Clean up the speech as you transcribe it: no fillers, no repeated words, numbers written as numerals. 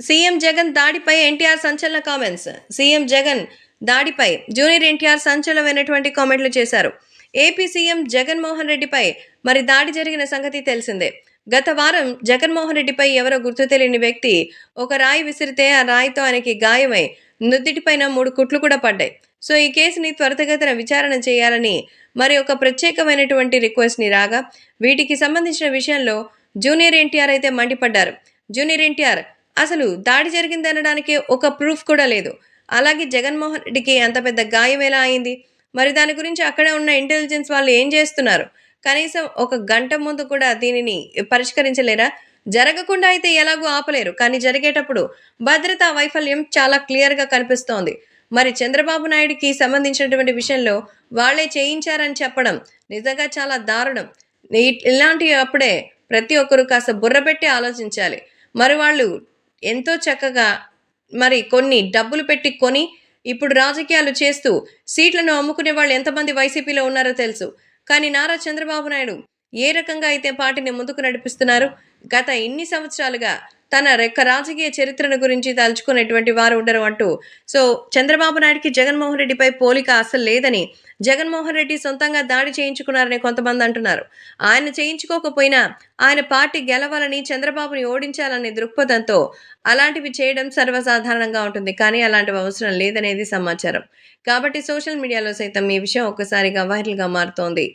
CM Jagan దాడిపై ఎన్టీఆర్ సంచలన comments. CM Jagan దాడిపై జూనియర్ ఎన్టీఆర్ సంచలనమైనటువంటి కామెంట్లు చేశారు. ఏపీ సీఎం జగన్మోహన్ రెడ్డిపై మరి దాడి జరిగిన సంగతి తెలిసిందే. గత వారం జగన్మోహన్ రెడ్డిపై ఎవరో గుర్తు తెలియని వ్యక్తి ఒక రాయి విసిరితే ఆ రాయితో ఆయనకి గాయమై నుదిటిపైన 3 కుట్లు కూడా పడ్డాయి. సో ఈ కేసుని త్వరితగతిన విచారణ చేయాలని మరి ఒక ప్రత్యేకమైనటువంటి రిక్వెస్ట్ని రాగా వీటికి సంబంధించిన విషయంలో జూనియర్ ఎన్టీఆర్ అయితే మండిపడ్డారు. జూనియర్ ఎన్టీఆర్ అసలు దాడి జరిగిందనడానికి ఒక ప్రూఫ్ కూడా లేదు. అలాగే జగన్మోహన్ రెడ్డికి అంత పెద్ద గాయం ఎలా అయింది? మరి దాని గురించి అక్కడే ఉన్న ఇంటెలిజెన్స్ వాళ్ళు ఏం చేస్తున్నారు? కనీసం ఒక గంట ముందు కూడా దీనిని పరిష్కరించలేరా? జరగకుండా అయితే ఎలాగూ ఆపలేరు. కానీ జరిగేటప్పుడు భద్రతా వైఫల్యం చాలా క్లియర్‌గా కనిపిస్తోంది. మరి చంద్రబాబు నాయుడుకి సంబంధించినటువంటి విషయంలో వాళ్ళే చేయించారని చెప్పడం నిజంగా చాలా దారుణం. ఇలాంటి అప్పుడే ప్రతి ఒక్కరు కాస్త బుర్ర పెట్టి ఆలోచించాలి. మరి వాళ్ళు ఎంతో చక్కగా మరి కొన్ని డబ్బులు పెట్టి కొని ఇప్పుడు రాజకీయాలు చేస్తూ సీట్లను అమ్ముకునే వాళ్ళు ఎంతమంది వైసీపీలో ఉన్నారో తెలుసు. కానీ నారా చంద్రబాబు నాయుడు ఏ రకంగా అయితే పార్టీని ముందుకు నడిపిస్తున్నారు, గత ఇన్ని సంవత్సరాలుగా తన రాజకీయ చరిత్రను గురించి తలుచుకునేటువంటి వారు ఉండరు అంటూ సో చంద్రబాబు నాయుడికి జగన్మోహన్ రెడ్డిపై పోలిక అసలు లేదని, జగన్మోహన్ రెడ్డి సొంతంగా దాడి చేయించుకున్నారని కొంతమంది అంటున్నారు. ఆయన చేయించుకోకపోయినా ఆయన పార్టీ గెలవాలని, చంద్రబాబుని ఓడించాలనే దృక్పథంతో అలాంటివి చేయడం సర్వసాధారణంగా ఉంటుంది. కానీ అలాంటివి అవసరం లేదనేది సమాచారం. కాబట్టి సోషల్ మీడియాలో సైతం ఈ విషయం ఒక్కసారిగా వైరల్‌గా మారుతోంది.